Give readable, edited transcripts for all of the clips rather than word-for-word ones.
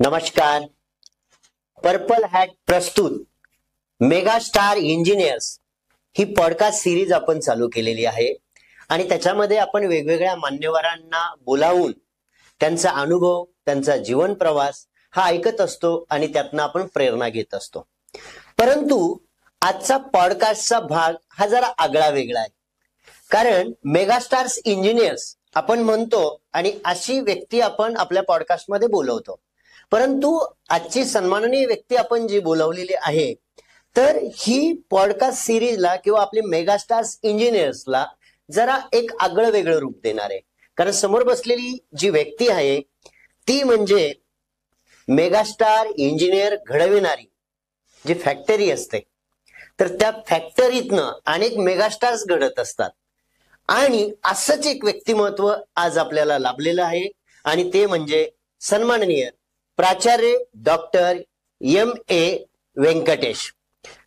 नमस्कार. Purple hat प्रस्तुत mega star engineers ही podcast series आपण चालू केलेली आहे आणि त्याच्यामध्ये आपण वेगवेगळ्या मान्यवरांना बोलावून त्यांचा अनुभव, त्यांचा जीवन प्रवास हा ऐकत असतो आणि त्यातनं आपण प्रेरणा घेत असतो. परंतु आजचा पॉडकास्टचा भाग हा जरा आगळा वेगळा आहे. कारण मेगा स्टार्स इंजिनियर्स आपण म्हणतो आणि अशी व्यक्ती आपण आपल्या पॉडकास्टमध्ये बोलवतो. परंतु आजची सन्माननीय व्यक्ती आपण जी बोलवलेली आहे, तर ही पॉडकास्ट सिरीजला किंवा आपली मेगा स्टार्स इंजिनियर्सला जरा एक आगळं वेगळं रूप देणार आहे. कारण समोर बसलेली जी व्यक्ती आहे ती म्हणजे मेगास्टार इंजिनियर घडविणारी जी फॅक्टरी असते, तर त्या फॅक्टरीतनं अनेक मेगास्टार्स घडत असतात. आणि असंच एक व्यक्तिमत्व आज आपल्याला लाभलेलं आहे आणि ते म्हणजे सन्माननीय प्राचार्य डॉक्टर M.A. व्यंकटेश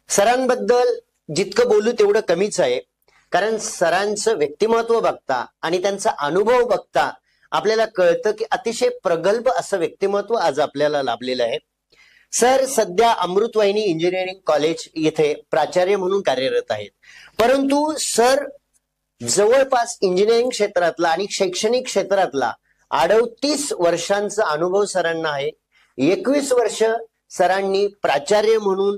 सरांबद्दल जितकं बोलू तेवढं कमीच आहे. कारण सरांचं व्यक्तिमत्व बघता आणि त्यांचा अनुभव बघता आपल्याला कळतं की अतिशय प्रगल्भ असं व्यक्तिमत्व आज आपल्याला लाभलेलं आहे. सर सध्या अमृतवाहिनी इंजिनिअरिंग कॉलेज येथे प्राचार्य म्हणून कार्यरत आहेत. परंतु सर जवळपास इंजिनिअरिंग क्षेत्रातला आणि शैक्षणिक क्षेत्रातला 38 वर्षांचा अनुभव सरांना आहे. 21 वर्ष सरांनी प्राचार्य म्हणून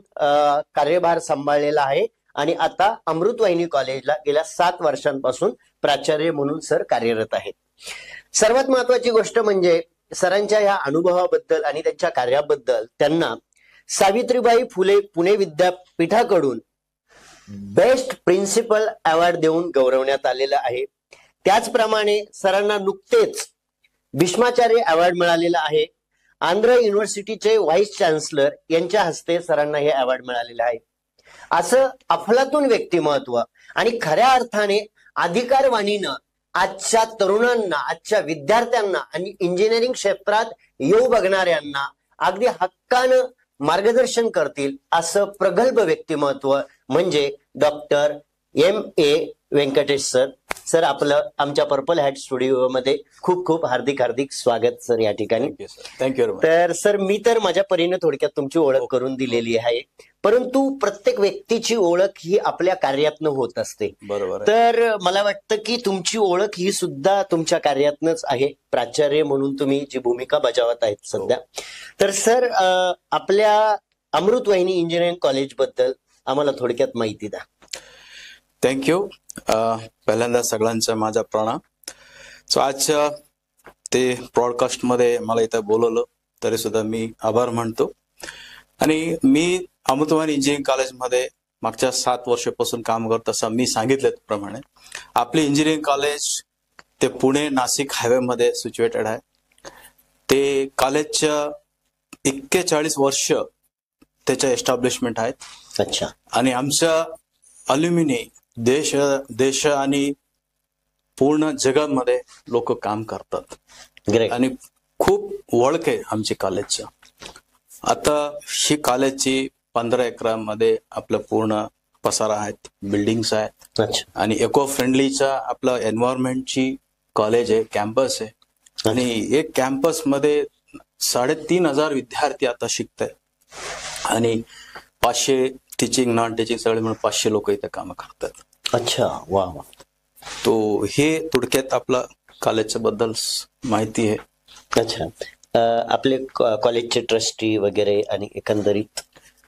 कार्यभार सांभाळलेला आहे आणि आता अमृतवाहिनी कॉलेजला गेल्या 7 वर्षांपासून प्राचार्य म्हणून सर कार्यरत आहेत. सर्वात महत्वाची गोष्ट म्हणजे सरांच्या या अनुभवाबद्दल आणि त्यांच्या कार्याबद्दल त्यांना सावित्रीबाई फुले पुणे विद्यापीठाकडून बेस्ट प्रिन्सिपल अवॉर्ड देऊन गौरवण्यात आलेलं आहे. त्याचप्रमाणे सरांना नुकतेच भीष्माचार्य अवॉर्ड मिळालेला आहे. आंध्र युनिव्हर्सिटीचे व्हाईस चान्सलर यांच्या हस्ते सरांना हे अवॉर्ड मिळालेलं आहे. असं अफलातून व्यक्तिमत्व आणि खऱ्या अर्थाने अधिकारवाणीनं आजच्या तरुणांना, आजच्या विद्यार्थ्यांना आणि इंजिनिअरिंग क्षेत्रात येऊ बघणाऱ्यांना अगदी हक्कानं मार्गदर्शन करतील असं प्रगल्भ व्यक्तिमत्व म्हणजे doctor M.A. Venkatesh sir. Sir आपलं आमच्या पर्पल हॅट स्टुडिओ मध्ये खूप खूप हार्दिक स्वागत सर या ठिकाणी. थँक्यू. तर सर मी तर माझ्या परीने थोडक्यात तुमची ओळख करून दिलेली आहे, परंतु प्रत्येक व्यक्तीची ओळख ही आपल्या कार्यातनं होत असते. बरोबर. तर मला वाटतं की तुमची ओळख ही सुद्धा तुमच्या कार्यातनच आहे. प्राचार्य म्हणून तुम्ही जी भूमिका बजावत आहेत सध्या. तर सर आपल्या अमृतवाहिनी इंजिनिअरिंग कॉलेज बद्दल आम्हाला थोडक्यात माहिती द्या. थँक्यू. पहिल्यांदा सगळ्यांचा माझा प्रणाम. सो आज ते ब्रॉडकास्ट मध्ये मला इथं बोलवलं तरी सुद्धा मी आभार मानतो. आणि मी अमृतवाहिनी इंजिनिअरिंग कॉलेजमध्ये मागच्या 7 वर्षापासून काम करत असं मी सांगितल्याप्रमाणे आपले इंजिनिअरिंग कॉलेज ते पुणे नाशिक हायवे मध्ये सिच्युएटेड आहे. ते कॉलेजच्या 41 वर्ष त्याच्या एस्टॅब्लिशमेंट आहेत. अच्छा. आणि आमच्या अल्युमिनी देश आणि पूर्ण जगामध्ये लोक काम करतात. ग्रेट. आणि खूप ओळख आहे आमची कॉलेजच्या. आता ही कॉलेजची 15 एकरामध्ये आपलं पूर्ण पसारा आहेत, बिल्डिंग्स आहेत. अच्छा. आणि इको फ्रेंडलीचा आपलं एन्व्हायरमेंटची कॉलेज आहे, कॅम्पस आहे. आणि एक कॅम्पस मध्ये 3,500 विद्यार्थी आता शिकत आहेत. आणि 500 टीचिंग नॉन टीचिंग सगळे म्हणून 500 लोक इथे काम करतात. अच्छा. वा. तो हे थोडक्यात आपला कॉलेजच्या बद्दल माहिती आहे. अच्छा. आपले कॉलेजचे ट्रस्टी वगैरे आणि एकंदरीत.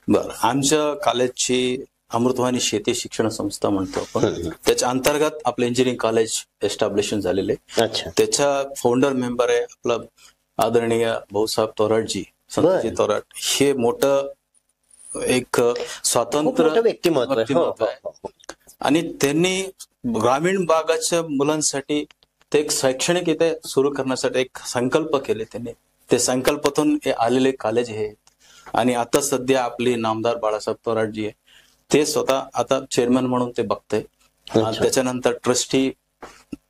बरं. आमच्या कॉलेजची अमृतवाहिनी शेती शिक्षण संस्था म्हणतो आपण. त्याच्या अंतर्गत आपलं इंजिनिअरिंग कॉलेज एस्टॅब्लिश झालेले. अच्छा. त्याच्या फाउंडर मेंबर आहे आपलं आदरणीय भाऊसाहेब तोराटजी, संतजी तोराट. हे मोठं एक स्वातंत्र्य व्यक्तिमत्व आहे. आणि त्यांनी ग्रामीण भागाच्या मुलांसाठी ते एक शैक्षणिक इथे सुरू करण्यासाठी एक संकल्प केले त्यांनी. ते संकल्पातून हे आलेले कॉलेज हे. आणि आता सध्या आपली नामदार बाळासाहेब तोराटजी आहे, ते स्वतः आता चेअरमन म्हणून ते बघते. त्याच्यानंतर ट्रस्टी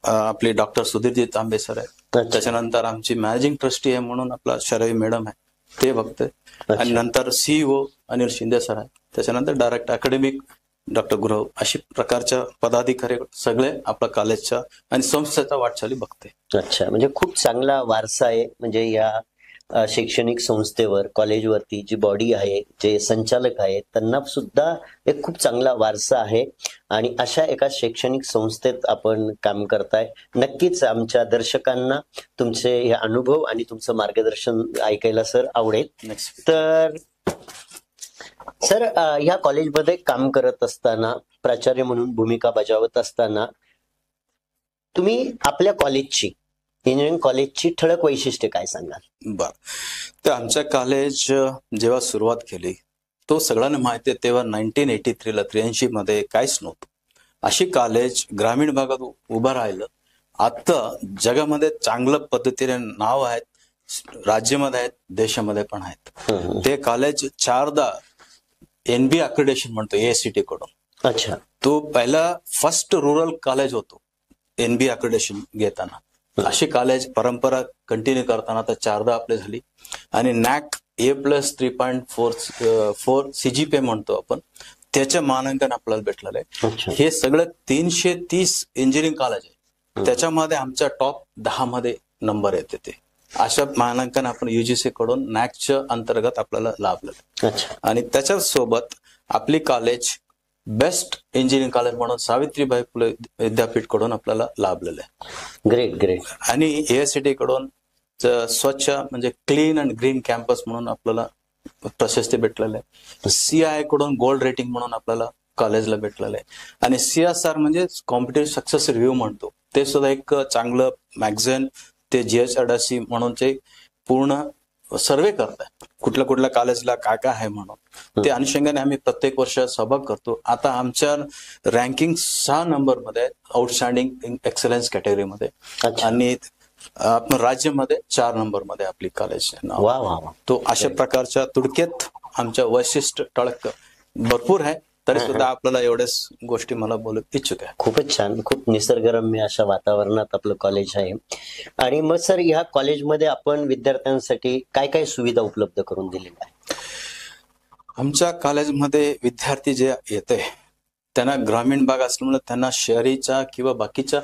आपली डॉक्टर सुधीरजी तांबे सर आहे. त्याच्यानंतर आमची मॅनेजिंग ट्रस्टी आहे म्हणून आपला शरवी मॅडम आहे, ते बघते. आणि नंतर CEO अनिल शिंदे सर आहे. त्याच्यानंतर डायरेक्टर अकॅडमिक डॉक्टर गुरव, अशी प्रकारच्या पदाधिकारी सगळे आपल्या कॉलेजच्या आणि संस्थेचा वाटचाली बघते. अच्छा. म्हणजे खूप चांगला वारसा आहे म्हणजे या शैक्षणिक संस्थेवर, कॉलेजवरती जी बॉडी आहे, जे संचालक आहेत, त्यांना सुद्धा एक खूप चांगला वारसा आहे आणि अशा एका शैक्षणिक संस्थेत आपण काम करताय. नक्कीच आमच्या दर्शकांना तुमचे हे अनुभव आणि तुमचं मार्गदर्शन ऐकायला सर आवडेल. तर सर, ह्या कॉलेजमध्ये काम करत असताना, प्राचार्य म्हणून भूमिका बजावत असताना तुम्ही आपल्या कॉलेजची, इंजिनिअरिंग कॉलेजची ठळक वैशिष्ट्ये काय सांगाल? बर, तर आमच्या कॉलेज जेव्हा सुरुवात केली तो सगळ्यांना माहिती आहे, तेव्हा 1983ला 83 मध्ये काहीच नव्हतं. अशी कॉलेज ग्रामीण भागात उभं राहिलं. आता जगामध्ये चांगल्या पद्धतीने नाव आहेत, राज्यामध्ये आहेत, देशामध्ये पण आहेत. ते कॉलेज 4दा NBA अक्रेडिटेशन म्हणतो AICTE कडून. अच्छा. तो पहिला फर्स्ट रुरल कॉलेज होतो NBA अक्रेडिटेशन घेताना. अशी कॉलेज परंपरा कंटिन्यू करताना आता 4दा आपली झाली. आणि NAC A+ 3.4 CGPA म्हणतो आपण, त्याचं मानांकन आपल्याला भेटलेलं आहे. हे सगळं 330 इंजिनिअरिंग कॉलेज आहे, त्याच्यामध्ये आमच्या टॉप 10 मध्ये नंबर येते. ते अशा मानांकन आपण UGC कडून NACच्या अंतर्गत आपल्याला लाभलेलं. आणि त्याच्यासोबत आपली कॉलेज बेस्ट इंजिनिअरिंग कॉलेज म्हणून सावित्रीबाई फुले विद्यापीठ कडून आपल्याला लाभलेलं आहे. Great great. आणि AICTE कडून स्वच्छ म्हणजे क्लीन अँड ग्रीन कॅम्पस म्हणून आपल्याला प्रशस्ती भेटलेलं आहे. CII कडून गोल्ड रेटिंग म्हणून आपल्याला कॉलेजला भेटलेलं आहे. आणि CSR म्हणजे कॉम्पिटिटिव्ह सक्सेस रिव्ह्यू म्हणतो, ते सुद्धा एक चांगलं मॅगझिन, ते GHRC म्हणून ते पूर्ण सर्वे करताय कुठल्या कुठल्या कॉलेजला काय काय आहे म्हणून. ते अनुषंगाने आम्ही प्रत्येक वर्ष सहभाग करतो. आता आमच्या रँकिंग 6 नंबरमध्ये आउटस्टँडिंग एक्सलन्स कॅटेगरीमध्ये, आणि आपण राज्यामध्ये 4 नंबरमध्ये आपली कॉलेज नाव. तो अशा प्रकारच्या तुडक्यात आमच्या वैशिष्ट्य टळक भरपूर आहे, तरी सुद्धा आपल्याला एवढ्याच गोष्टी मला बोलू इच्छुक आहे. खूपच छान, खूप निसर्गरम्य अशा वातावरणात आपलं कॉलेज आहे. आणि मग सर, ह्या कॉलेजमध्ये आपण विद्यार्थ्यांसाठी काय काय सुविधा उपलब्ध करून दिलेल्या आहे? आमच्या कॉलेजमध्ये विद्यार्थी जे येते त्यांना ग्रामीण भाग असल्यामुळे त्यांना शहरीच्या किंवा बाकीच्या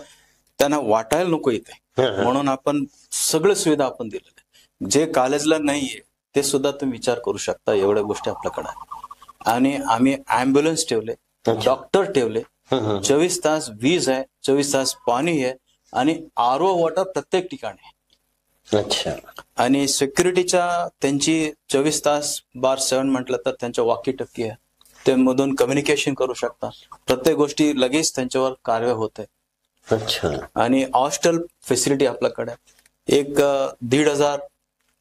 त्यांना वाटायला नको येते, म्हणून आपण सगळं सुविधा आपण दिलेल्या. जे कॉलेजला नाहीये ते सुद्धा तुम्ही विचार करू शकता, एवढ्या गोष्टी आपल्याकडे आहे. आणि आम्ही ॲम्ब्युलन्स ठेवले, डॉक्टर ठेवले, 24 तास वीज आहे, 24 तास पाणी आहे, आणि RO वॉटर प्रत्येक ठिकाणी. अच्छा. आणि सिक्युरिटीच्या त्यांची 24 तास बार 7 म्हटलं तर त्यांच्या वॉकी टक्की आहे, ते मधून कम्युनिकेशन करू शकता. प्रत्येक गोष्टी लगेच त्यांच्यावर कार्य होते. अच्छा. आणि हॉस्टेल फॅसिलिटी आपल्याकडे 1,500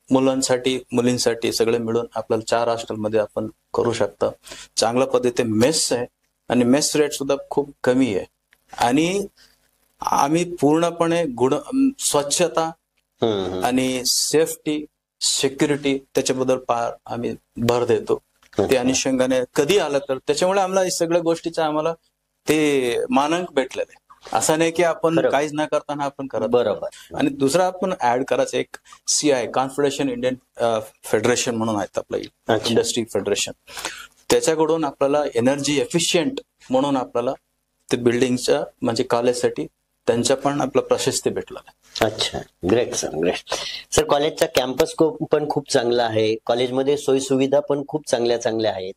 मुलांसाठी मुलींसाठी सगळे मिळून आपल्याला 4 हॉस्टेलमध्ये आपण करू शकता. चांगल्या पद्धतीने मेस आहे, आणि मेस रेट सुद्धा खूप कमी आहे. आणि आम्ही पूर्णपणे स्वच्छता आणि सेफ्टी सिक्युरिटी त्याच्याबद्दल फार आम्ही भर देतो. ते अनुषंगाने कधी आलं तर त्याच्यामुळे आम्हाला सगळ्या गोष्टीचा आम्हाला ते मानांक भेटलेलं आहे. असं नाही की आपण काहीच न करताना आपण करत. बरोबर. आणि दुसरा आपण ऍड करायचं एक CI कॉन्फेडरेशन इंडियन फेडरेशन म्हणून आहेत आपलं इंडस्ट्री फेडरेशन, त्याच्याकडून आपल्याला एनर्जी एफिशियंट म्हणून आपल्याला ते बिल्डिंगच्या म्हणजे कॉलेजसाठी त्यांच्या पण आपला प्रशस्ती भेटला. अच्छा, ग्रेट सर, ग्रेट सर. कॉलेजचा कॅम्पस पण खूप चांगला आहे, कॉलेजमध्ये सोयी सुविधा पण खूप चांगल्या चांगल्या आहेत.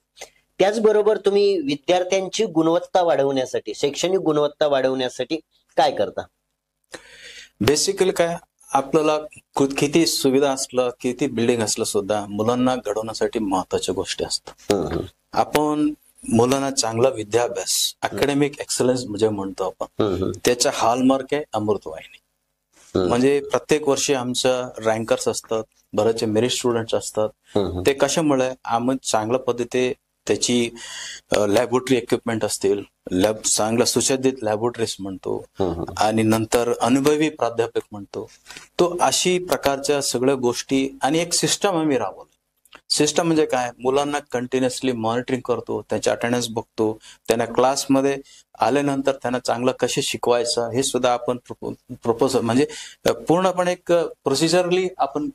त्याचबरोबर तुम्ही विद्यार्थ्यांची गुणवत्ता वाढवण्यासाठी, शैक्षणिक गुणवत्ता वाढवण्यासाठी काय करता? बेसिकली काय, आपल्याला किती सुविधा असलं, किती बिल्डिंग असलं सुद्धा मुलांना घडवण्यासाठी महत्वाच्या गोष्टी असतात. आपण मुलांना चांगला विद्याभ्यास, अकॅडमिक एक्सलन्स म्हणजे म्हणतो आपण, त्याचा हॉलमार्क आहे अमृतवाहिनी. म्हणजे प्रत्येक वर्षी आमच्या रँकर्स असतात, बरेचसे मेरिट स्टुडंट असतात. ते कशामुळे आम्ही चांगल्या पद्धतीने त्याची लॅबोरेटरी इक्विपमेंट असतील, चांगला सुसज्जित लॅबोरेटरीज म्हणतो, आणि नंतर अनुभवी प्राध्यापक म्हणतो. तो अशी प्रकारच्या सगळ्या गोष्टी आणि एक सिस्टम आम्ही राबवतो. सिस्टम म्हणजे काय, मुलांना कंटिन्युअसली मॉनिटरिंग करतो, त्यांच्या अटेंडन्स बघतो, त्यांना क्लासमध्ये आल्यानंतर त्यांना चांगलं कसे शिकवायचं हे सुद्धा आपण प्रपोजल म्हणजे पूर्णपणे एक प्रोसिजरली आपण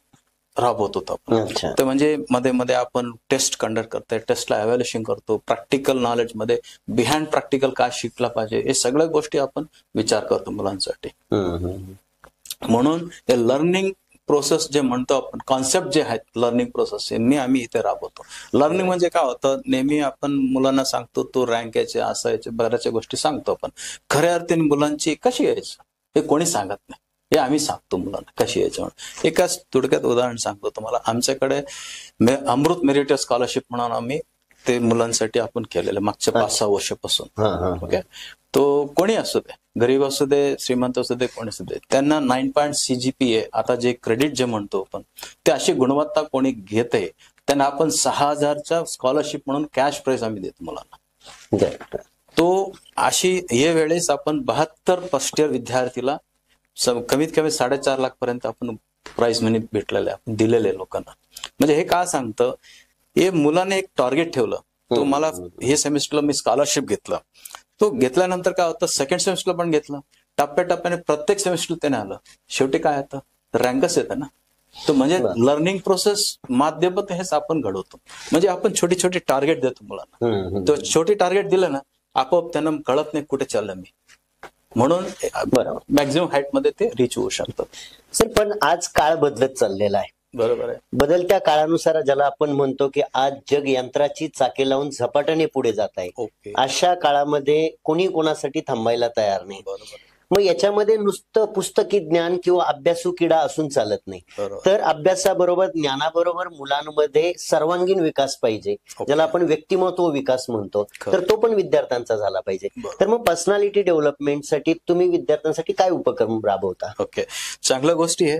राबवत होतो आपण. तर म्हणजे मध्ये मध्ये आपण टेस्ट कंडक्ट करतोय, टेस्टला एव्हॅल्युएशन करतो, प्रॅक्टिकल नॉलेज मध्ये बिहाइंड प्रॅक्टिकल काय शिकला पाहिजे हे सगळ्या गोष्टी आपण विचार करतो मुलांसाठी. म्हणून हे लर्निंग प्रोसेस जे म्हणतो आपण, कॉन्सेप्ट जे आहेत लर्निंग प्रोसेस यांनी आम्ही इथे राबवतो. लर्निंग म्हणजे काय होतं, नेहमी आपण मुलांना सांगतो तो रँक यायचे, असायचे, बऱ्याचशा गोष्टी सांगतो आपण. खऱ्या अर्थाने मुलांची कशी यायचं हे कोणी सांगत नाही, हे आम्ही सांगतो मुलांना कशी यायचं म्हणून. एकाच थोडक्यात उदाहरण सांगतो तुम्हाला. आमच्याकडे अमृत मेरिट स्कॉलरशिप म्हणून आम्ही ते मुलांसाठी आपण केलेलं मागच्या 5-6 वर्षापासून. ओके, तो कोणी असू दे, गरीब असू दे, श्रीमंत असू दे, कोणी असू दे, त्यांना 9 CGPA, आता जे क्रेडिट जे म्हणतो आपण, ते अशी गुणवत्ता कोणी घेते त्यांना आपण 6,000च्या स्कॉलरशिप म्हणून कॅश प्राइज आम्ही देतो मुलांना. तो अशी हे वेळेस आपण 72 फर्स्ट इयर विद्यार्थीला कमीत कमी 4.5 लाख पर्यंत आपण प्राइज मनी भेटलेले आपण दिलेले लोकांना. म्हणजे हे काय सांगतं, हे मुलाने एक टार्गेट ठेवलं, तो मला हे सेमिस्टरला मी स्कॉलरशिप घेतलं, तो घेतल्यानंतर काय होतं, सेकंड सेमिस्टरला पण घेतलं, टप्प्याटप्प्याने प्रत्येक सेमिस्टर त्याने आलं, शेवटी काय येतं, रँकच येतं ना. तो म्हणजे लर्निंग प्रोसेस माध्यमात हेच आपण घडवतो. म्हणजे आपण छोटी छोटी टार्गेट देतो मुलांना, तो छोटी टार्गेट दिलं ना, आपोआप त्यांना कळत नाही कुठे चाललं मी, म्हणून मॅक्झिमम हाईट मध्ये ते रिच होऊ शकतात. सर, पण आज काळ बदलत चाललेला आहे. बरोबर आहे. बदलत्या काळानुसार ज्याला आपण म्हणतो की आज जग यंत्राची चाके लावून झपाट्याने पुढे जात आहे. अशा काळामध्ये कोणी कोणासाठी थांबायला तयार नाही. मग याच्यामध्ये नुसतं पुस्तकी ज्ञान किंवा अभ्यासू किडा असून चालत नाही, तर अभ्यासाबरोबर ज्ञानाबरोबर मुलांमध्ये सर्वांगीण विकास पाहिजे, ज्याला आपण व्यक्तिमत्व विकास म्हणतो, तर तो पण विद्यार्थ्यांचा झाला पाहिजे. तर मग पर्सनॅलिटी डेव्हलपमेंटसाठी तुम्ही विद्यार्थ्यांसाठी काय उपक्रम राबवता? ओके, चांगल्या गोष्टी आहे.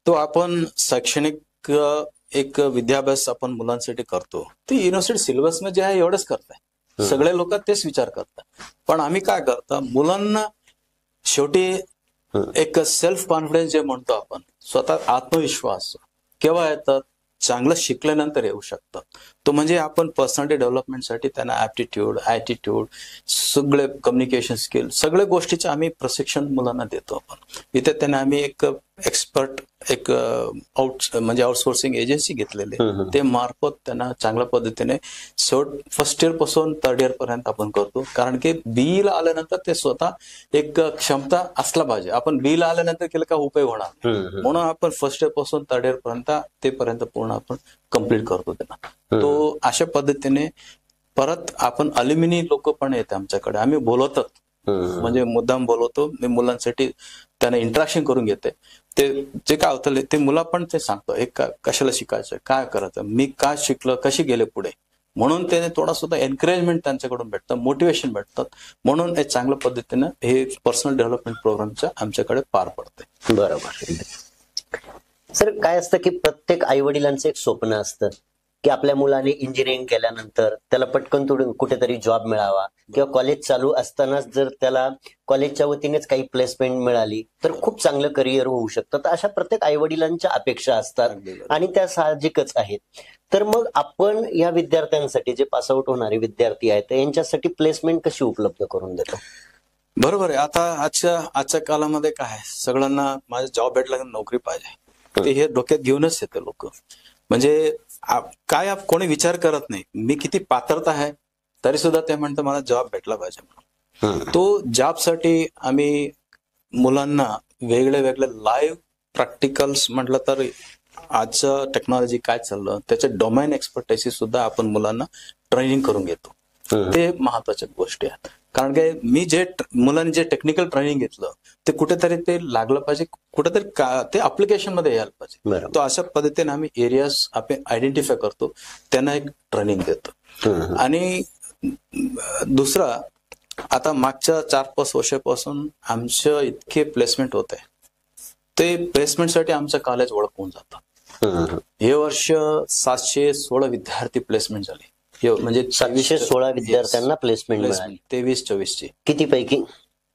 तो आपण शैक्षणिक एक विद्याभ्यास आपण मुलांसाठी करतो, ते युनिव्हर्सिटी सिलेबस मध्ये आहे एवढंच करताय, सगळे लोक तेच विचार करतात. पण आम्ही काय करतो, मुलांना शेवटी एक सेल्फ कॉन्फिडन्स जे म्हणतो आपण, स्वतः आत्मविश्वास केव्हा येतात, चांगलं शिकल्यानंतर येऊ शकतात. तो म्हणजे आपण पर्सनॅलिटी डेव्हलपमेंटसाठी त्यांना ऍप्टिट्यूड, ऍटिट्यूड, सगळे कम्युनिकेशन स्किल, सगळ्या गोष्टीचे आम्ही प्रशिक्षण मुलांना देतो. आपण इथे त्यांना आम्ही एक एक्सपर्ट एक म्हणजे आउटसोर्सिंग एजन्सी घेतलेली, ते मार्फत त्यांना चांगल्या पद्धतीने फर्स्ट इयर पासून 3rd इयर पर्यंत आपण करतो. कारण की बीईला आल्यानंतर ते स्वतः एक क्षमता असला पाहिजे. आपण बीईला आल्यानंतर केलं का उपयोग होणार, म्हणून आपण फर्स्ट इयर पासून 3rd इयर पर्यंत ते पर्यंत पूर्ण आपण कम्प्लीट करतो त्यांना. तो अशा पद्धतीने परत आपण अल्युमिनी लोक पण येते आमच्याकडे, आम्ही बोलवतात, म्हणजे मुद्दाम बोलवतो मी मुलांसाठी, त्यांना इंटरॅक्शन करून घेते. ते जे काय होतं ते मुलं पण ते सांगतो, हे कशाला शिकायचं, काय करायचं, मी काय शिकलं, कशी गेले पुढे, म्हणून त्याने थोडा सुद्धा एनकरेजमेंट त्यांच्याकडून भेटतं, मोटिवेशन भेटतात. म्हणून हे चांगल्या पद्धतीनं हे पर्सनल डेव्हलपमेंट प्रोग्रामच्या आमच्याकडे पार पडते. बरोबर. सर, काय असतं की प्रत्येक आई वडिलांचं एक स्वप्न असतं की आपल्या मुलाने इंजिनिअरिंग केल्यानंतर त्याला पटकन कुठेतरी जॉब मिळावा, किंवा कॉलेज चालू असतानाच जर त्याला कॉलेजच्या वतीनेच काही प्लेसमेंट मिळाली तर खूप चांगलं करिअर होऊ शकतं. तर अशा प्रत्येक आई वडिलांच्या अपेक्षा असतात आणि त्या साहजिकच आहेत. तर मग आपण या विद्यार्थ्यांसाठी, जे पासआउट होणारे विद्यार्थी आहेत, यांच्यासाठी प्लेसमेंट कशी उपलब्ध करून देतो? बरोबर आहे. आता आजच्या काळामध्ये काय, सगळ्यांना माझा जॉब भेटला, नोकरी पाहिजे, ते हे डोक्यात घेऊनच येते लोक. म्हणजे काय कोणी विचार करत नाही मी किती पात्रता आहे, तरी सुद्धा ते म्हणतं मला जॉब भेटला पाहिजे म्हणून. तो जॉबसाठी आम्ही मुलांना वेगळे वेगळे लाईव्ह प्रॅक्टिकल्स म्हटलं तर आजचं टेक्नॉलॉजी काय चाललं त्याच्या डोमेन एक्सपर्टायझी सुद्धा आपण मुलांना ट्रेनिंग करून घेतो. ते महत्वाच्या गोष्टी आहेत. कारण की मी जे मुलांनी जे टेक्निकल ट्रेनिंग घेतलं ते कुठेतरी ते लागलं पाहिजे, कुठेतरी ते अप्लिकेशन मध्ये यायला पाहिजे. तो अशा पद्धतीने आम्ही एरियाज आपण आयडेंटिफाय करतो, त्यांना एक ट्रेनिंग देतो. आणि दुसरा, आता मागच्या 4-5 वर्षापासून आमच्या इतके प्लेसमेंट होते, ते प्लेसमेंटसाठी आमचं कॉलेज ओळखून जातं. हे वर्ष 716 विद्यार्थी प्लेसमेंट झाले, म्हणजे 716 विद्यार्थ्यांना प्लेसमेंट मिळाली 23-24 ची. किती पैकी?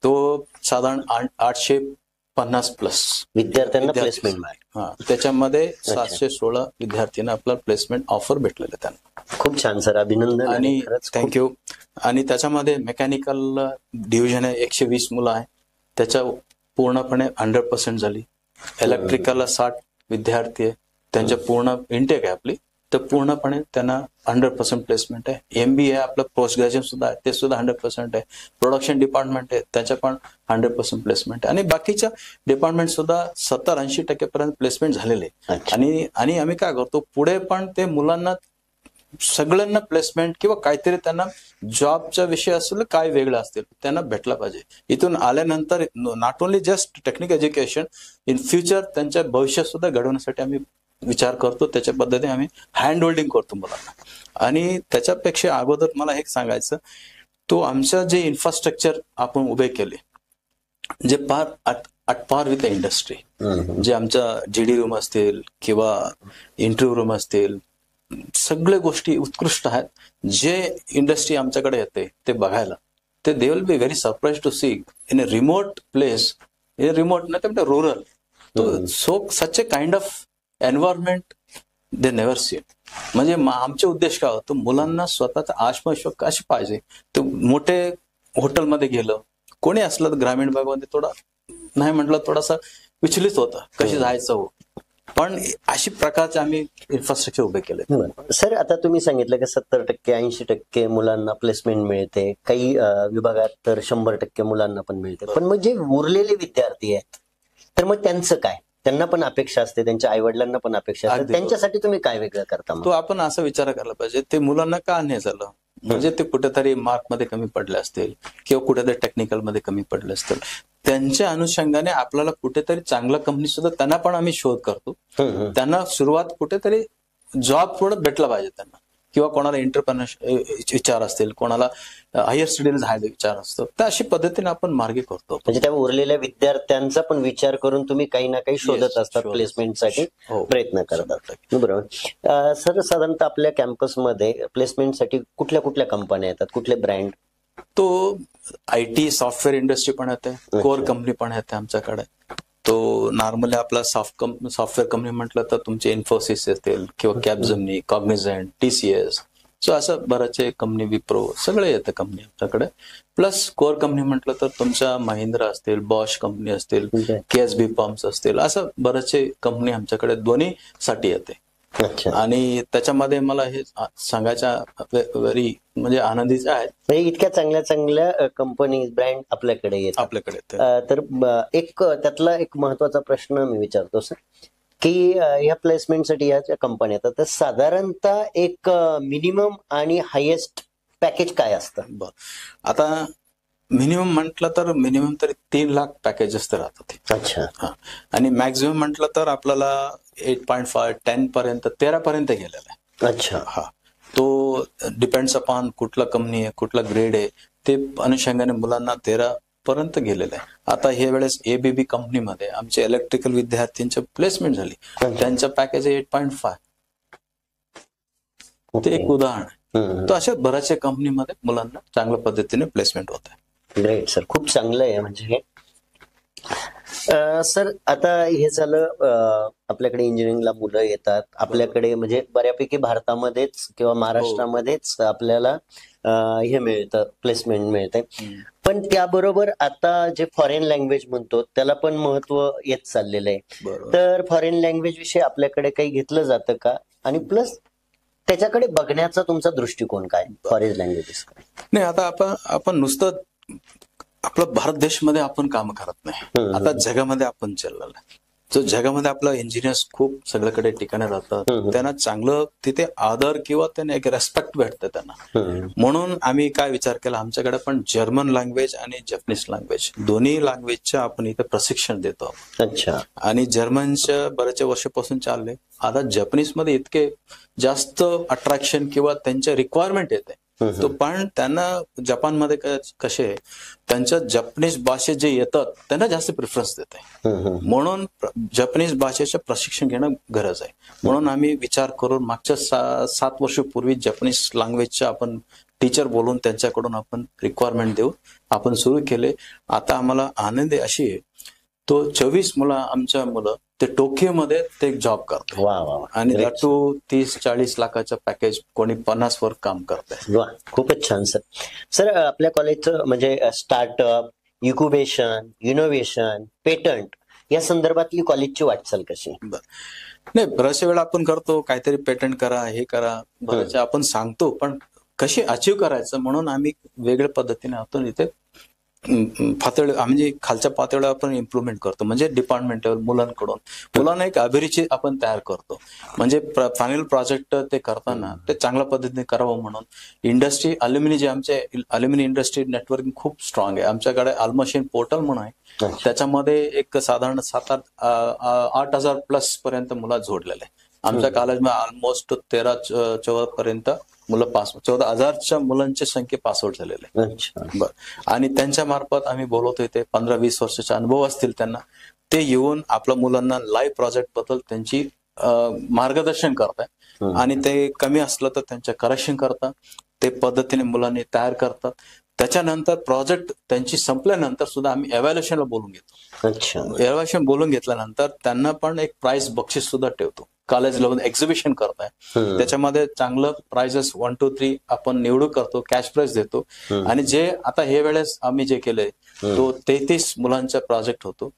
तो साधारण 850+ विद्यार्थ्यांना प्लेसमेंट मिळाली. त्याच्यामध्ये 716 विद्यार्थ्यांना आपला प्लेसमेंट ऑफर भेटलेलं त्यांना. खूप छान सर, अभिनंदन आणि थँक्यू. आणि त्याच्यामध्ये मेकॅनिकल डिव्हिजन आहे, 120 मुलं आहे, त्याच्या पूर्णपणे 100% झाली. इलेक्ट्रिकलला 60 विद्यार्थी आहे, त्यांच्या पूर्ण इंटेक आहे आपली, तर पूर्णपणे त्यांना 100% प्लेसमेंट आहे. MBA आपलं पोस्ट ग्रॅज्युएट सुद्धा आहे, ते सुद्धा 100% आहे. प्रोडक्शन डिपार्टमेंट आहे, त्याच्या पण 100% प्लेसमेंट आहे. आणि बाकीच्या डिपार्टमेंट सुद्धा 70-80% पर्यंत प्लेसमेंट झालेले. आणि आम्ही काय करतो, पुढे पण ते मुलांना सगळ्यांना प्लेसमेंट किंवा काहीतरी त्यांना जॉबचा विषय असेल, काय वेगळं असतील, त्यांना भेटला पाहिजे. इथून आल्यानंतर not only just technical education, in future त्यांच्या भविष्य सुद्धा घडवण्यासाठी आम्ही विचार करतो. त्याच्या पद्धतीने आम्ही हँड होल्डिंग करतो मुलांना. आणि त्याच्यापेक्षा अगोदर मला हे सांगायचं, तो आमचं जे इन्फ्रास्ट्रक्चर आपण उभे केले, जे at par with the industry, जे आमच्या GD रूम असतील किंवा इंटरव्ह्यू रूम असतील, सगळ्या गोष्टी उत्कृष्ट आहेत. जे इंडस्ट्री आमच्याकडे येते ते बघायला, ते they will be very surprise to see in a remote place, in remote नाही तर rural, so such a kind of environment they never seen. म्हणजे आमचे उद्देश काय होतो, मुलांना स्वतःचा आत्मविश्वास कशी पाहिजे. तर मोठे हॉटेलमध्ये गेलं, कोणी असलं तर ग्रामीण भागामध्ये थोडा नाही म्हटलं थोडासा विचलित होता, कशी जायचं हो. पण अशी प्रकारचे आम्ही इन्फ्रास्ट्रक्चर उभे केले. सर, आता तुम्ही सांगितलं की 70% 80% मुलांना प्लेसमेंट मिळते, काही विभागात तर 100% मुलांना पण मिळते. पण मग जे उरलेले विद्यार्थी आहेत, तर मग त्यांचं काय? त्यांना पण अपेक्षा असते, त्यांच्या आई वडिलांना पण अपेक्षा असते, त्यांच्यासाठी तुम्ही काय वेगळं करता? तो आपण असा विचार करायला पाहिजे, ते मुलांना का नाही झालं, म्हणजे ते कुठेतरी मार्कमध्ये कमी पडले असतील किंवा कुठेतरी टेक्निकलमध्ये कमी पडले असतील. त्यांच्या अनुषंगाने आपल्याला कुठेतरी चांगला कंपनी सुद्धा त्यांना पण आम्ही शोध करतो. त्यांना सुरुवात कुठेतरी जॉब थोडं भेटला पाहिजे त्यांना, किंवा कोणाला एंटरप्रेन्योरशिप विचार असतील, कोणाला हायर स्टडीला जायचा विचार असतो. तर अशी पद्धतीने आपण मार्गे करतो. म्हणजे त्या उरलेल्या विद्यार्थ्यांचा पण विचार करून तुम्ही काही ना काही शोधत असतात, प्लेसमेंटसाठी प्रयत्न करतात. बरोबर. सर, साधारणतः आपल्या कॅम्पसमध्ये प्लेसमेंटसाठी कुठल्या कुठल्या कंपन्या येतात, कुठले ब्रँड? तो IT सॉफ्टवेअर इंडस्ट्री पण येते, कोर कंपनी पण येते आमच्याकडे. तो नॉर्मली आपला सॉफ्टवेअर कंपनी म्हटलं तर तुमचे इन्फोसिस येतील किंवा कॅपजेमिनी, कॉग्निझंट, TCS, सो असं बरेचसे कंपनी, विप्रो, सगळे येते कंपनी आमच्याकडे. प्लस कोर कंपनी म्हटलं तर तुमच्या महिंद्रा असतील, बॉश कंपनी असतील, KSB पंप्स असतील, असं बरेचसे कंपनी आमच्याकडे दोन्ही साठी येते. आणि त्याच्यामध्ये मला हे सांगायच्या व्हेरी म्हणजे आनंदीचं आहे, इतक्या चांगल्या चांगल्या कंपनी, ब्रँड आपल्याकडे येतात. तर एक त्यातला एक महत्वाचा प्रश्न मी विचारतो सर, की ह्या प्लेसमेंटसाठी या कंपन्या येतात, तर साधारणतः एक मिनिमम आणि हायेस्ट पॅकेज काय असतं? आता मिनिमम म्हटलं तर मिनिमम तरी 3 लाख पॅकेजेस तर राहतात. अच्छा. आणि मॅक्झिमम म्हटलं तर आपल्याला 8.5, 10 पर्यंत, 13 पर्यंत गेलेला आहे. अच्छा. हा, तो डिपेंड्स अपॉन कुठला कंपनी आहे, कुठला ग्रेड आहे, ते अनुषंगाने मुलांना 13 पर्यंत गेलेलं आहे. आता हे वेळेस ABB कंपनीमध्ये आमचे इलेक्ट्रिकल विद्यार्थ्यांची प्लेसमेंट झाली, त्यांचं पॅकेज आहे 8.5. ते एक उदाहरण आहे. तर अशा बऱ्याचशा कंपनीमध्ये मुलांना चांगल्या पद्धतीने प्लेसमेंट होत आहे. ग्रेट सर, खूप चांगलं आहे. म्हणजे सर, आता हे झालं, आपल्याकडे इंजिनिअरिंगला मुलं येतात आपल्याकडे, म्हणजे बऱ्यापैकी भारतामध्येच किंवा महाराष्ट्रामध्येच आपल्याला हे मिळतं, प्लेसमेंट मिळते. पण त्याबरोबर आता जे फॉरेन लँग्वेज म्हणतो त्याला पण महत्व येत चाललेलं आहे. तर फॉरेन लँग्वेज विषयी आपल्याकडे काही घेतलं जातं का? आणि प्लस त्याच्याकडे बघण्याचा तुमचा दृष्टिकोन काय फॉरेन लँग्वेजेस? नाही, आता आपण नुसतं आपलं भारत देशमध्ये आपण काम करत नाही, आता जगामध्ये आपण चाललेलं आहे. जो जगामध्ये आपला इंजिनियर्स खूप सगळीकडे ठिकाणी राहतात, त्यांना चांगलं तिथे आदर किंवा त्यांना एक रेस्पेक्ट भेटतं त्यांना. म्हणून आम्ही काय विचार केला, आमच्याकडे पण जर्मन लँग्वेज आणि जपनीज लँग्वेज दोन्ही लँग्वेजचं आपण इथे प्रशिक्षण देतो. अच्छा. आणि जर्मनच्या बऱ्याच वर्षापासून चालले, आता जपनीज मध्ये इतके जास्त अट्रॅक्शन किंवा त्यांच्या रिक्वायरमेंट येते. तो पण त्यांना जपानमध्ये कसे त्यांच्या जपनीज भाषेत जे येतात त्यांना जास्त प्रिफरन्स देते. म्हणून जपनीज भाषेचं प्रशिक्षण घेणं गरज आहे. म्हणून आम्ही विचार करून मागच्या 7 वर्षापूर्वी जपनीज लँग्वेजच्या आपण टीचर बोलून त्यांच्याकडून आपण रिक्वायरमेंट देऊ आपण सुरू केले. आता आम्हाला आनंद अशी आहे, तो 24 आमच्या मुलं ते टोकियोमध्ये ते जॉब करतात. आणि 30-40 लाखाचं पॅकेज, कोणी 50 वर काम करतंय. वा, खूपच छान सर. सर, आपल्या कॉलेजचं म्हणजे स्टार्टअप, इन्क्युबेशन, इनोव्हेशन, पेटंट या संदर्भातली कॉलेजची वाटचाल कशी? नाही, बऱ्याचशा वेळा आपण करतो काहीतरी पेटंट करा, हे करा, बऱ्याचशा आपण सांगतो, पण कशी अचीव करायचं म्हणून आम्ही वेगळ्या पद्धतीने आपण इथे पातळी म्हणजे खालच्या पातळीवर आपण इम्प्रुव्हमेंट करतो. म्हणजे डिपार्टमेंट लेवल मुलांना एक अभिरुची आपण तयार करतो. म्हणजे फायनल प्रोजेक्ट ते करताना ते चांगल्या पद्धतीने करावं म्हणून इंडस्ट्री अल्युमिनी जे आमचे अल्युमिनी इंडस्ट्री नेटवर्किंग खूप स्ट्रॉंग आहे. आमच्याकडे अल्मशीन पोर्टल म्हणून आहे, त्याच्यामध्ये एक साधारण 7-8 प्लस पर्यंत मुलं जोडलेले आहे. आमच्या कॉलेजमध्ये ऑलमोस्ट 13-14 पर्यंत मुलं 14,000च्या मुलांची संख्या पासआउट झालेले आहे. आणि त्यांच्या मार्फत आम्ही बोलवतो, इथे 15-20 वर्षाचे अनुभव असतील त्यांना, ते येऊन आपल्या मुलांना लाईव्ह प्रोजेक्ट बद्दल त्यांची मार्गदर्शन करतात आणि ते कमी असलं तर त्यांच्या करेक्शन करतात. ते पद्धतीने मुलांनी तयार करतात. त्याच्यानंतर प्रोजेक्ट त्यांची संपल्यानंतर सुद्धा आम्ही एव्हॅल्युएशनला बोलून घेतो. एव्हॅल्युएशन बोलून घेतल्यानंतर त्यांना पण एक प्राइज बक्षीस सुद्धा ठेवतो. कॉलेज लेवल एक्झिबिशन करताय, त्याच्यामध्ये चांगलं प्राइजेस 1, 2, 3 आपण निवडून करतो, कॅश प्राइज देतो. आणि जे आता हे वेळेस आम्ही जे केलंय तो 33 मुलांचा प्रोजेक्ट होतो.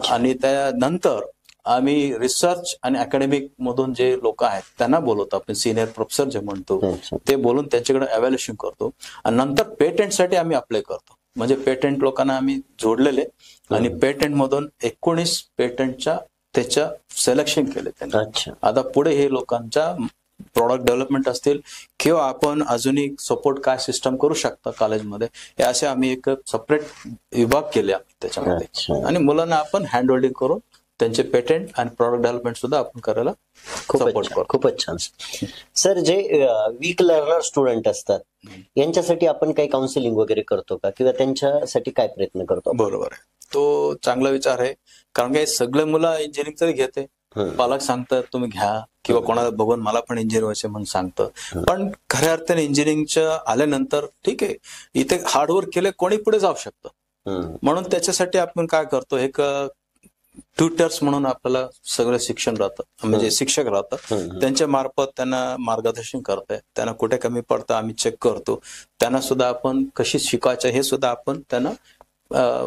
आणि त्यानंतर आम्ही रिसर्च आणि अकॅडमिक मधून जे लोक आहेत त्यांना बोलवतो, आपण सिनियर प्रोफेसर जे म्हणतो ते बोलून त्यांच्याकडे एव्हॅल्युएशन करतो. आणि नंतर पेटंटसाठी आम्ही अप्लाय करतो. म्हणजे पेटंट लोकांना आम्ही जोडलेले आणि पेटंट मधून 19 पेटंटच्या त्याच्या सिलेक्शन केले त्यांनी. आता पुढे हे लोकांच्या प्रॉडक्ट डेव्हलपमेंट असतील किंवा आपण अजूनही सपोर्ट काय सिस्टम करू शकता कॉलेजमध्ये, हे असे आम्ही एक सेपरेट विभाग केले त्याच्यामध्ये. आणि मुलांना आपण हँड होल्डिंग करून त्यांचे पेटंट आणि प्रॉडक्ट डेव्हलपमेंट सुद्धा आपण करायला सपोर्ट करतो. खूपच छान सर. जे वीक लर्नर स्टुडंट असतात यांच्यासाठी आपण काही काउन्सिलिंग वगैरे करतो का, किंवा त्यांच्यासाठी काय प्रयत्न करतो? बरोबर आहे, तो चांगला विचार आहे. कारण काही सगळे मुलं इंजिनिअरिंग तरी घेते, पालक सांगतात तुम्ही घ्या, किंवा कोणाला बघून मला पण इंजिनिअर व्हायचे म्हणून सांगतं. पण खऱ्या अर्थाने इंजिनिअरिंगच्या आल्यानंतर ठीक आहे, इथे हार्डवर्क केले कोणी पुढे जाऊ शकतं. म्हणून त्याच्यासाठी आपण काय करतो, एक ट्युटर्स म्हणून आपल्याला सगळं शिक्षण राहतं, म्हणजे शिक्षक राहतात, त्यांच्या मार्फत त्यांना मार्गदर्शन करताय. त्यांना कुठे कमी पडतं आम्ही चेक करतो. त्यांना सुद्धा आपण कशी शिकवायचं हे सुद्धा आपण त्यांना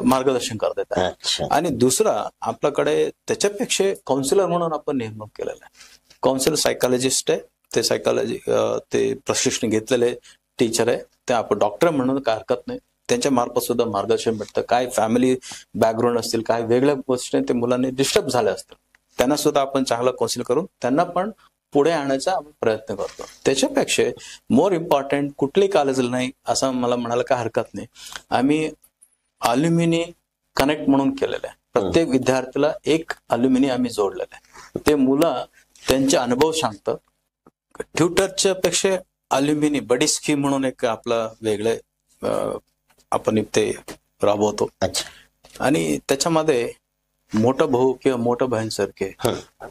मार्गदर्शन करतात. आणि दुसरा आपल्याकडे त्याच्यापेक्षा काउन्सिलर म्हणून आपण नेमणूक केलेला आहे. काउन्सिलर सायकोलॉजिस्ट आहे, ते सायकोलॉजी ते प्रशिक्षण घेतलेले टीचर आहे, ते आपण डॉक्टर म्हणून काय हरकत नाही. त्यांच्या मार्फत सुद्धा मार्गदर्शन भेटतं. काय फॅमिली बॅकग्राऊंड असतील, काय वेगळ्या गोष्टी ते मुलांनी डिस्टर्ब झाले असतील, त्यांना सुद्धा आपण चांगलं काउन्सिल करून त्यांना पण पुढे आणण्याचा प्रयत्न करतो. त्याच्यापेक्षा मोर इम्पॉर्टंट कुठल्याही कॉलेजला नाही असं मला म्हणायला काय हरकत नाही. आम्ही अल्युमिनी कनेक्ट म्हणून केलेलं आहे. प्रत्येक विद्यार्थ्याला एक अल्युमिनी आम्ही जोडलेलं आहे. ते मुलं त्यांचे अनुभव सांगतात. ट्युटरच्या पेक्षा अल्युमिनी बडी स्कीम म्हणून एक आपलं वेगळे आपण ते राबवतो. आणि त्याच्यामध्ये मोठा भाऊ किंवा मोठं बहीणसारखे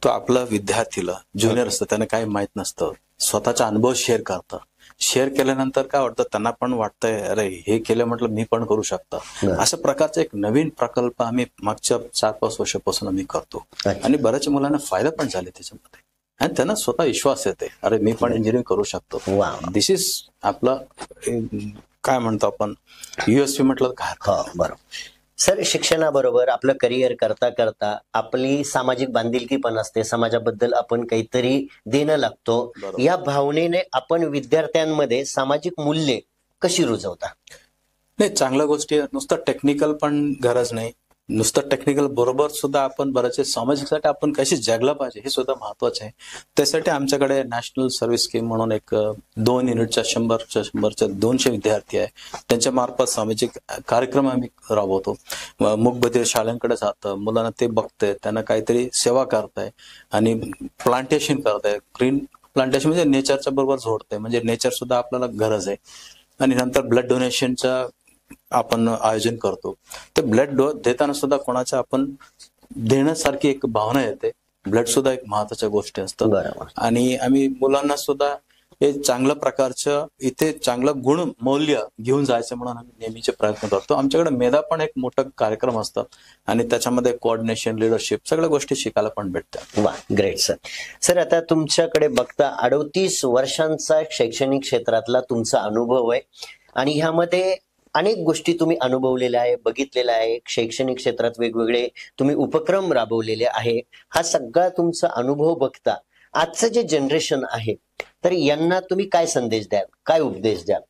तो आपला विद्यार्थीला ज्युनियर असतं, त्यांना काही माहित नसतं, स्वतःचा अनुभव शेअर करतं. शेअर केल्यानंतर काय वाटतं, त्यांना पण वाटतंय अरे हे केलं म्हटलं मी पण करू शकतो. अशा प्रकारचा एक नवीन प्रकल्प आम्ही मागच्या 4-5 वर्षापासून आम्ही करतो. आणि बऱ्याच मुलांना फायदा पण झाले त्याच्यामध्ये, आणि त्यांना स्वतः विश्वास येते अरे मी पण इंजिनिअरिंग करू शकतो. दिस इज आपला काय म्हणतो आपण USP म्हटलं काय. बरोबर सर. शिक्षणाबरोबर आपलं करिअर करता करता आपली सामाजिक बांधिलकी पण असते, समाजाबद्दल आपण काहीतरी देणं लागतो. या भावनेने आपण विद्यार्थ्यांमध्ये सामाजिक मूल्ये कशी रुजवता? नाही, चांगल्या गोष्टी, नुसतं टेक्निकल पण गरज नाही, नुसतं टेक्निकल बरोबर सुद्धा आपण बरेचसे सामाजिकसाठी आपण कशी जगलं पाहिजे हे सुद्धा महत्वाचं आहे. त्यासाठी आमच्याकडे नॅशनल सर्व्हिस स्कीम म्हणून एक 2 युनिटच्या 100च्या 200 विद्यार्थी आहे. त्यांच्या मार्फत सामाजिक कार्यक्रम आम्ही राबवतो. मूकबधीर शाळांकडे जातं, मुलांना ते बघतंय, त्यांना काहीतरी सेवा करताय आणि प्लांटेशन करताय. ग्रीन प्लांटेशन म्हणजे नेचरच्या बरोबर जोडतंय, म्हणजे नेचर सुद्धा आपल्याला गरज आहे. आणि नंतर ब्लड डोनेशनचा आपण आयोजन करतो. तर ब्लड देताना सुद्धा कोणाच्या आपण देण्यासारखी एक भावना येते. ब्लड सुद्धा एक महत्वाच्या गोष्टी असतात. आणि आम्ही मुलांना सुद्धा हे चांगल्या प्रकारचं इथे चांगलं गुण मूल्य घेऊन जायचं म्हणून आम्ही नेहमीचे प्रयत्न करतो. आमच्याकडे मेधा पण एक मोठा कार्यक्रम असतात आणि त्याच्यामध्ये कोऑर्डिनेशन, लिडरशिप सगळ्या गोष्टी शिकायला पण भेटतात. वा, ग्रेट सर. सर आता तुमच्याकडे बघता 38 वर्षांचा शैक्षणिक क्षेत्रातला तुमचा अनुभव आहे आणि ह्यामध्ये अनेक गोष्टी तुम्ही अनुभवलेल्या आहे, बघितलेल्या आहे. शैक्षणिक क्षेत्रात वेगवेगळे तुम्ही उपक्रम राबवलेले आहे. हा सगळा तुमचा अनुभव बघता आजचं जे जनरेशन आहे, तर यांना तुम्ही काय संदेश द्याल, काय उपदेश द्याल?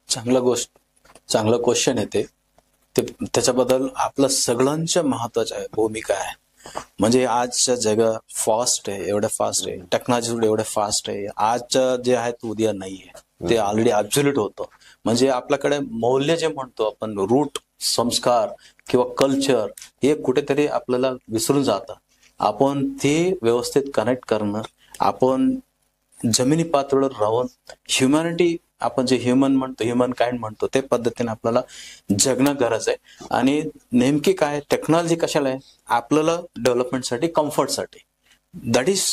चांगलं क्वेश्चन आहे ते. त्याच्याबद्दल आपलं सगळ्यांच्या महत्वाच्या भूमिका आहे. म्हणजे आजच्या जग फास्ट आहे, एवढं फास्ट आहे, टेक्नॉलॉजी एवढं फास्ट आहे. आजचं जे आहे ते उद्या नाहीये, ते ऑलरेडी ॲब्सोल्यूट होतं. म्हणजे आपल्याकडे मौल्य जे म्हणतो आपण, रूट, संस्कार किंवा कल्चर, हे कुठेतरी आपल्याला विसरून जातं. आपण ते व्यवस्थित कनेक्ट करणं, आपण जमिनी पातळीवर राहून ह्युमॅनिटी, आपण जे ह्युमन काइंड म्हणतो, ते पद्धतीने आपल्याला जगणं गरज आहे. आणि नेमकी काय टेक्नॉलॉजी कशाला आहे? आपल्याला डेव्हलपमेंटसाठी, कम्फर्टसाठी. That is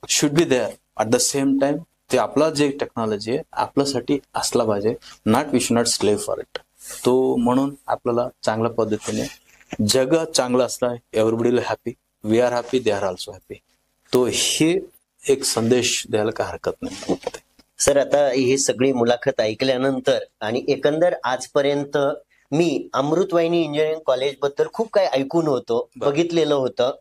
should be there. At the same time ते आपला जे टेक्नॉलॉजी आहे आपल्यासाठी असला पाहिजे. We should not slave for it. तो म्हणून आपल्याला चांगल्या पद्धतीने जग चांगलं असलं, everybody will happy, we are happy, they are also happy. तो हे एक संदेश द्यायला काय हरकत नाही. सर, आता ही सगळी मुलाखत ऐकल्यानंतर आणि एकंदर आजपर्यंत मी अमृतवाहिनी इंजिनिअरिंग कॉलेज बद्दल खूप काही ऐकून होतो, बघितलेलं होतं.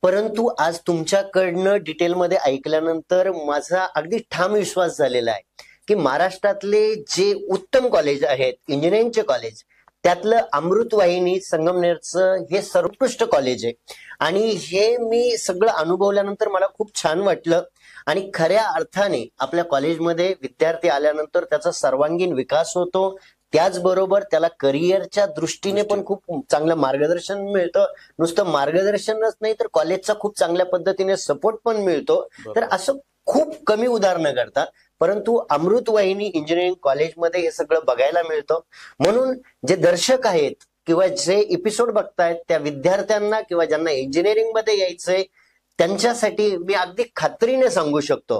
परंतु आज तुमच्याकडनं डिटेलमध्ये ऐकल्यानंतर माझा अगदी ठाम विश्वास झालेला आहे की महाराष्ट्रातले जे उत्तम कॉलेज आहेत, इंजिनिअरिंगचे कॉलेज, त्यातलं अमृतवाहिनी संगमनेरचं हे सर्वोत्कृष्ट कॉलेज आहे. आणि हे मी सगळं अनुभवल्यानंतर मला खूप छान वाटलं. आणि खऱ्या अर्थाने आपल्या कॉलेजमध्ये विद्यार्थी आल्यानंतर त्याचा सर्वांगीण विकास होतो. त्याचबरोबर त्याला करिअरच्या दृष्टीने पण खूप चांगलं मार्गदर्शन मिळतं. नुसतं मार्गदर्शनच नाही तर कॉलेजचा खूप चांगल्या पद्धतीने सपोर्ट पण मिळतो. तर असं खूप कमी उदाहरणं करतात, परंतु अमृतवाहिनी इंजिनिअरिंग कॉलेजमध्ये हे सगळं बघायला मिळतं. म्हणून जे दर्शक आहेत किंवा जे एपिसोड बघतायत त्या विद्यार्थ्यांना किंवा ज्यांना इंजिनिअरिंग मध्ये यायचंय त्यांच्यासाठी मी अगदी खात्रीने सांगू शकतो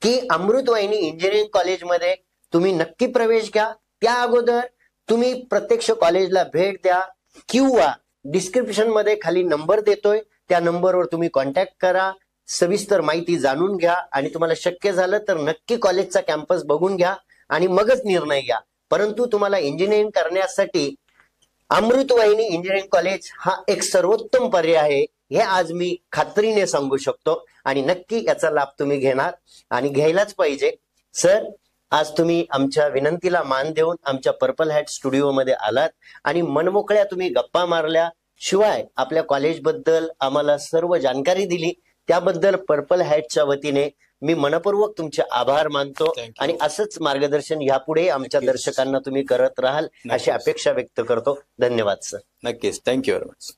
की अमृतवाहिनी इंजिनिअरिंग कॉलेजमध्ये तुम्ही नक्की प्रवेश घ्या. त्या अगोदर तुम्ही प्रत्यक्ष कॉलेजला भेट द्या किंवा डिस्क्रिप्शन मध्ये खाली नंबर देतोय, त्या नंबरवर तुम्ही कॉन्टॅक्ट करा, सविस्तर माहिती जाणून घ्या आणि तुम्हाला शक्य झालं तर नक्की कॉलेजचा कॅम्पस बघून घ्या आणि मगच निर्णय घ्या. परंतु तुम्हाला इंजिनिअरिंग करण्यासाठी अमृतवाहिनी इंजिनिअरिंग कॉलेज हा एक सर्वोत्तम पर्याय आहे, हे आज मी खात्रीने सांगू शकतो. आणि नक्की याचा लाभ तुम्ही घेणार आणि घ्यायलाच पाहिजे. सर, आज तुम्ही आमच्या विनंतीला मान देऊन आमच्या पर्पल हॅट स्टुडिओमध्ये आलात आणि मनमोकळ्या तुम्ही गप्पा मारल्या, शिवाय आपल्या कॉलेजबद्दल आम्हाला सर्व जानकारी दिली. त्याबद्दल पर्पल हॅटच्या वतीने मी मनपूर्वक तुमचे आभार मानतो. आणि असंच मार्गदर्शन यापुढे आमच्या दर्शकांना तुम्ही करत राहाल अशी अपेक्षा व्यक्त करतो. धन्यवाद सर. नक्कीच. Thank you very much.